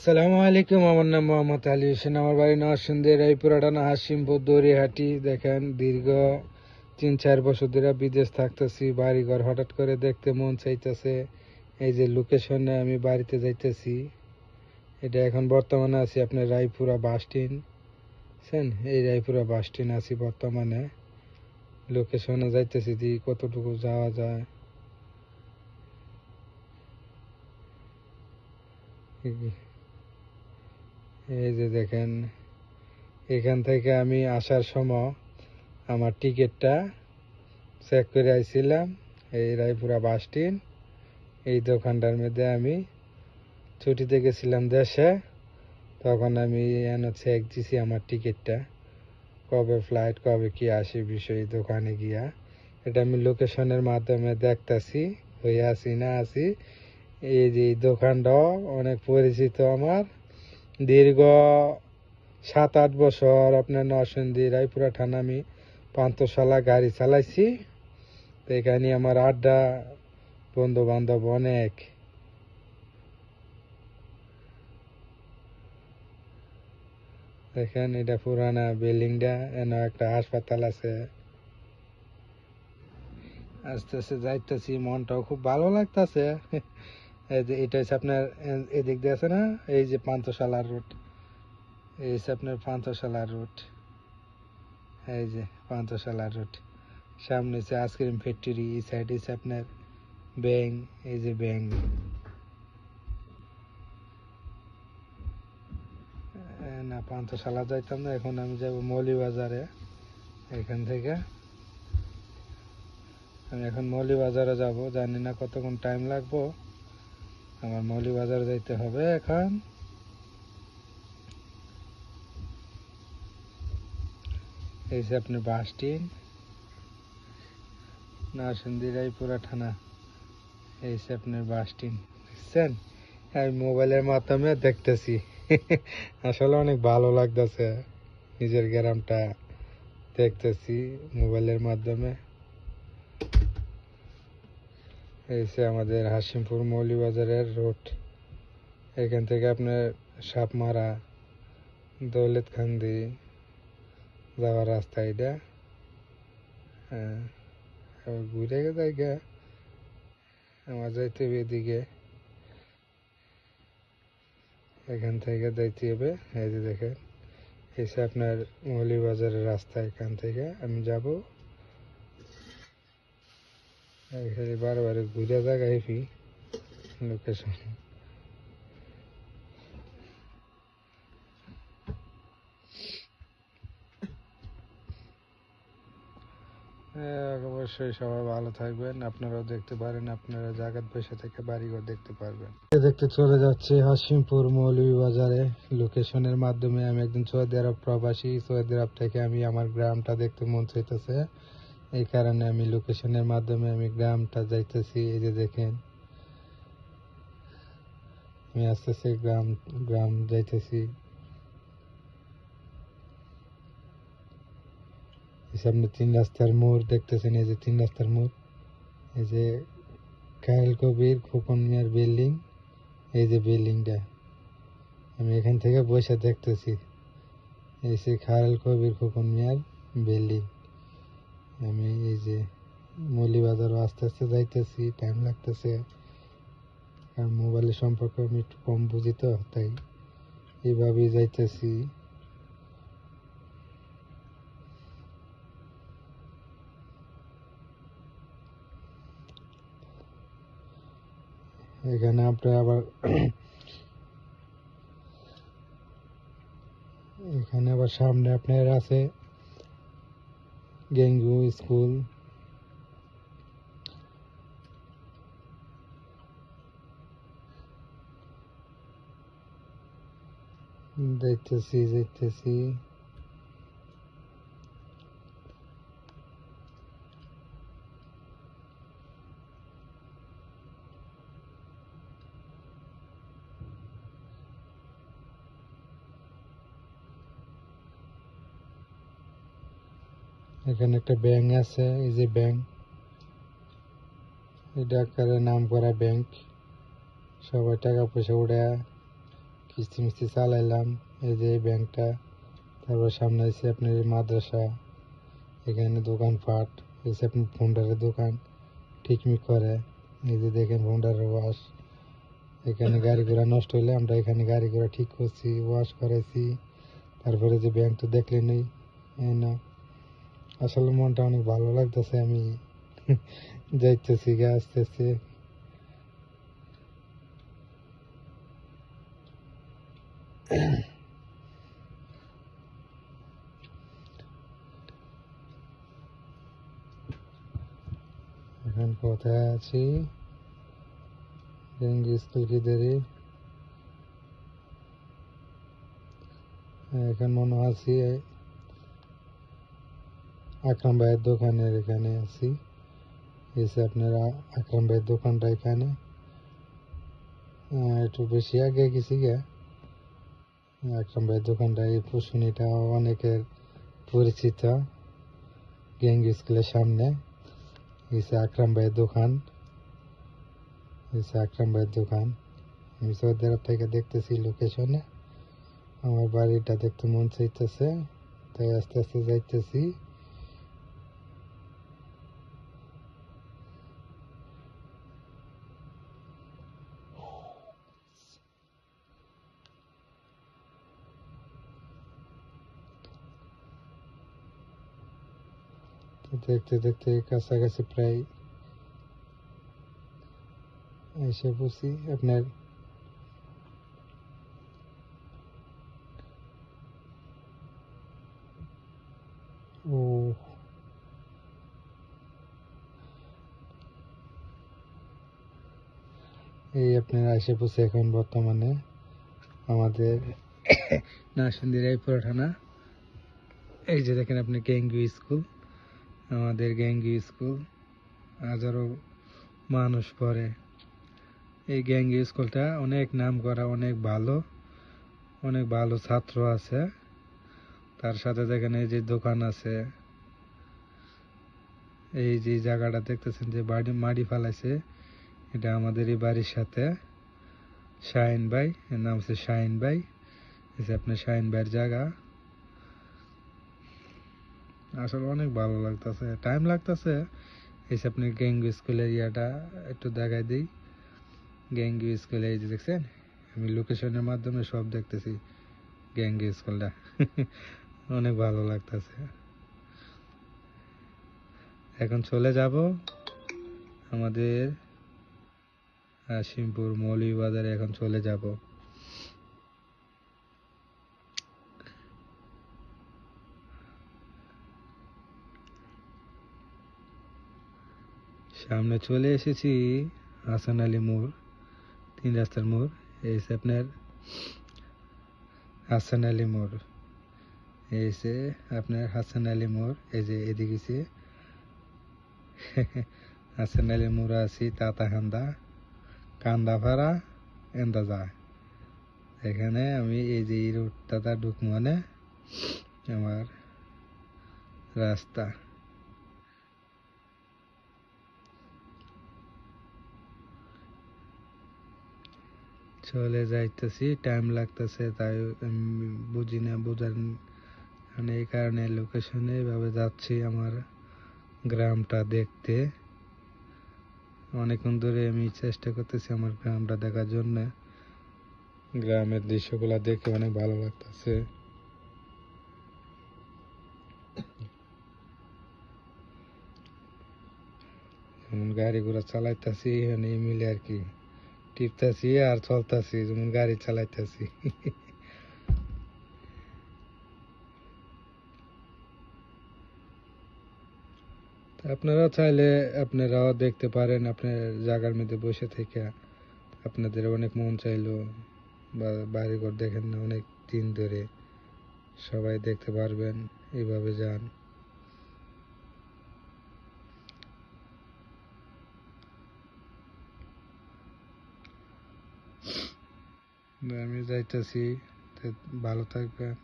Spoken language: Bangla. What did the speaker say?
আসসালামু আলাইকুম। আমার নাম মোহাম্মদ আলী হোসেন। আমার বাড়ি নরসিংদী রায়পুরাটানা হাসিমপুর দড়িহাটি। দেখেন দীর্ঘ 3-4 বছর ধরে বিদেশ থাকতেছি। বাড়িঘর হঠাৎ করে দেখতে মন চাইতেছে। এই যে লোকেশনে আমি বাড়িতে যাইতেছি, এটা এখন বর্তমানে আছি আপনার রায়পুরা বাস স্ট্যান্ড। এই রায়পুরা বাস স্ট্যান্ড আছি বর্তমানে। লোকেশনে যাইতেছি যে কতটুকু যাওয়া যায়। এই যে দেখেন, এখান থেকে আমি আসার সময় আমার টিকিটটা চেক করে আইছিলাম এই রায়পুরা বাস স্ট্যান্ড। এই দোকানটার মধ্যে আমি ছুটিতে গেছিলাম দেশে, তখন আমি এনে চেক দিছি আমার টিকিটটা, কবে ফ্লাইট, কবে কি আসে বিষয় দোকানে গিয়া। এটা আমি লোকেশনের মাধ্যমে দেখতেছি হয়ে আছি না আছি। এই যে দোকানটাও অনেক পরিচিত আমার। দীর্ঘ 7-8 বছর আপনার নরসিংদী রায়পুরা থানা আমি পান্থশালা গাড়ি চালাইছি। তো এখানে আমার আড্ডা, বন্ধু বান্ধব অনেক। দেখেন এটা পুরানা বিল্ডিংটা, এনে একটা হাসপাতাল আছে। আস্তে আস্তে যাইতেছি, মনটাও খুব ভালো লাগতেছে। এই যে এটা হচ্ছে আপনার এদিক দিয়ে আছে না, এই যে পান্থশালার রোড, এই হচ্ছে আপনার পান্থশালার রোড। এই যে পান্থশালার রোড, সামনে হচ্ছে আইসক্রিম ফ্যাক্টরি, এই সাইড হচ্ছে আপনার ব্যাংক। এই যে ব্যাংক, না পান্থশালা যাইতাম না, এখন আমি যাবো মৌলিবাজারে। এখান থেকে আমি এখন মৌলিবাজারে যাব, জানি না কতক্ষণ টাইম লাগবো। আমার মৌলিবাজারে যাইতে হবে এখন। এই যে আপনার বাস স্ট্যান্ড, নরসিংদী রায়পুরা থানা। এই যে আপনার বাস স্ট্যান্ড, দেখছেন? আমি মোবাইলের মাধ্যমে দেখতেছি। আসলে অনেক ভালো লাগতেছে, নিজের গ্রামটা দেখতেছি মোবাইলের মাধ্যমে। এই যে আমাদের হাসিমপুর মৌলিবাজারের রোড। এখান থেকে আপনার সাপমারা, দৌলতখান্দি যাওয়ার রাস্তা এটা। হ্যাঁ, ঘুরে জায়গা আমার যাইতে হবে এদিকে। এখান থেকে যাইতে হবে। এই যে দেখেন, এসে আপনার মৌলিবাজারের রাস্তা, এখান থেকে আমি যাব। এখানে বারবার ঘুরে জায়গা হেফি লোকেশন। অবশ্যই সবাই ভালো থাকবেন, আপনারাও দেখতে পারেন, আপনারা জায়গার বসে থেকে বাড়িঘর দেখতে পারবেন। দেখতে চলে যাচ্ছে হাসিমপুর মৌলভীবাজারে। লোকেশনের মাধ্যমে আমি একজন সৌদি আরব প্রবাসী। সৌদি আরব থেকে আমি আমার গ্রামটা দেখতে মন চাইতেছে, এই কারণে আমি লোকেশনের মাধ্যমে আমি গ্রামটা যাইতেছি। এই যে দেখেন, আমি আস্তে আস্তে গ্রাম যাইতেছি। সামনে 3 রাস্তার মোড় দেখতেছেন, এই যে 3 রাস্তার মোড়। এই যে খায়রুল কবির খোকন মিয়ার বিল্ডিং, এই যে বিল্ডিংটা আমি এখান থেকে বসে দেখতেছি। এই যে খায়রুল কবির খোকন মিয়ার বিল্ডিং। আমি এই যে মৌলভীবাজার আস্তে আস্তে যাইতেছি, টাইম লাগতেছে, আর মোবাইলের সম্পর্কে আমি একটু কম বুঝি, তো তাই এইভাবেই যাইতেছি। এখানে আপনার আবার এখানে আবার সামনে আপনার আছে গেঙ্গু স্কুল। যাইতেছি। এখানে একটা ব্যাংক আছে, এই যে ব্যাংক, এটা একটা নাম করা ব্যাংক। সবাই টাকা পয়সা উড়ে কিস্তি মিস্তি চালাইলাম। এই যে এই ব্যাংকটা, তারপর সামনে আছে আপনার এই মাদ্রাসা, এখানে দোকানপাট, এই যে আপনার ভন্ডারের দোকান ঠিকমিক করে। এই যে দেখেন ভন্ডারের ওয়াশ, এখানে গাড়ি ঘোড়া নষ্ট হইলে আমরা এখানে গাড়ি ঘোড়া ঠিক করছি, ওয়াশ করাইছি। তারপরে যে ব্যাংকটা দেখলেনই, এই না আসলে মনটা অনেক ভালো লাগতেছে। আমি যাইতেছি গা আস্তে আস্তে। এখন কোথায় আছি? ডেঙ্গি স্কুল কিদারি, এখন মনে আছি আকরাম ভাইয়ের দোকানের এখানে আছি। এসে আপনারা আকরাম ভাইয়ের দোকানটা এখানে, একটু বেশি আগে গেছি গা। আকরাম ভাইয়ের দোকানটা, এই পুষুনিটা অনেকের পরিচিত। ডেঙ্গি স্কুলের সামনে এসে আকরাম ভাইয়ের দোকান, এসে আকরাম ভাইয়ের দোকান। আমি সৌদি আরব থেকে দেখতেছি লোকেশনে, আমার বাড়িটা দেখতে মন চাইতেছে, তাই আস্তে আস্তে যাইতেছি। দেখতে দেখতে কাছাকাছি প্রায় এসে পড়ছি। আপনার ও এই আপনার এসে পড়ছে এখন বর্তমানে আমাদের নারসিংদী রায়পুরা থানা। এই যে দেখেন আপনি গ্যাঙ্গু স্কুল, আমাদের গ্যাঙ্গু স্কুল, হাজারো মানুষ পড়ে। এই গ্যাঙ্গু স্কুলটা অনেক নাম করা, অনেক ভালো ছাত্র আছে। তার সাথে দেখেন এই যে দোকান আছে, এই যে জায়গাটা দেখতেছেন যে মাটি ফালাইছে, এটা আমাদের এই বাড়ির সাথে শাহিন ভাই, এর নাম হচ্ছে শাহিন ভাই। এই যে আপনার শাহিন ভাইয়ের জায়গা। আসলে অনেক ভালো লাগতেছে, টাইম লাগতেছে। এই যে আপনি গ্যাঙ্গু স্কুলের ইয়াটা একটু দেখাই দিই। গ্যাঙ্গু স্কুলে এই যে দেখছেন, আমি লোকেশনের মাধ্যমে সব দেখতেছি গ্যাঙ্গু স্কুলটা। অনেক ভালো লাগতেছে। এখন চলে যাব আমাদের হাশিমপুর মৌলভীবাজারে, এখন চলে যাব। সামনে চলে এসেছি হাসান আলী মোড়, 3 রাস্তার মোড়। এই যে আপনার হাসান আলী মোড়, এই যে আপনার হাসান আলী মোড়। এই যে এদিকে হাসান আলী মোড় আছি তাতাহান্দা কান্দাপাড়া এন্দাজা। এখানে আমি এই যে এই রুটটা ঢুক মানে আমার রাস্তা। চলে যাইতেছি, টাইম লাগতেছে, তাই বুঝি না, বোঝার মানে এই কারণে লোকেশনে এভাবে যাচ্ছি আমার গ্রামটা দেখতে। অনেকক্ষণ ধরে আমি চেষ্টা করতেছি আমার গ্রামটা দেখার জন্য। গ্রামের দৃশ্যগুলো দেখে অনেক ভালো লাগতেছে। যেমন গাড়ি ঘোড়া চালাইতেছি এখানে মিলে আর কি, টিপতেছি আর চলতেছি, যেমন গাড়ি চালাইতেছি। আপনারা চাইলে আপনারাও দেখতে পারেন, আপনার জায়গার মধ্যে বসে থেকে আপনাদের অনেক মন চাইলো বা বাড়িঘর দেখেন না অনেক দিন ধরে, সবাই দেখতে পারবেন, এইভাবে যান। আমি যাইতেছি, ভালো থাকবেন।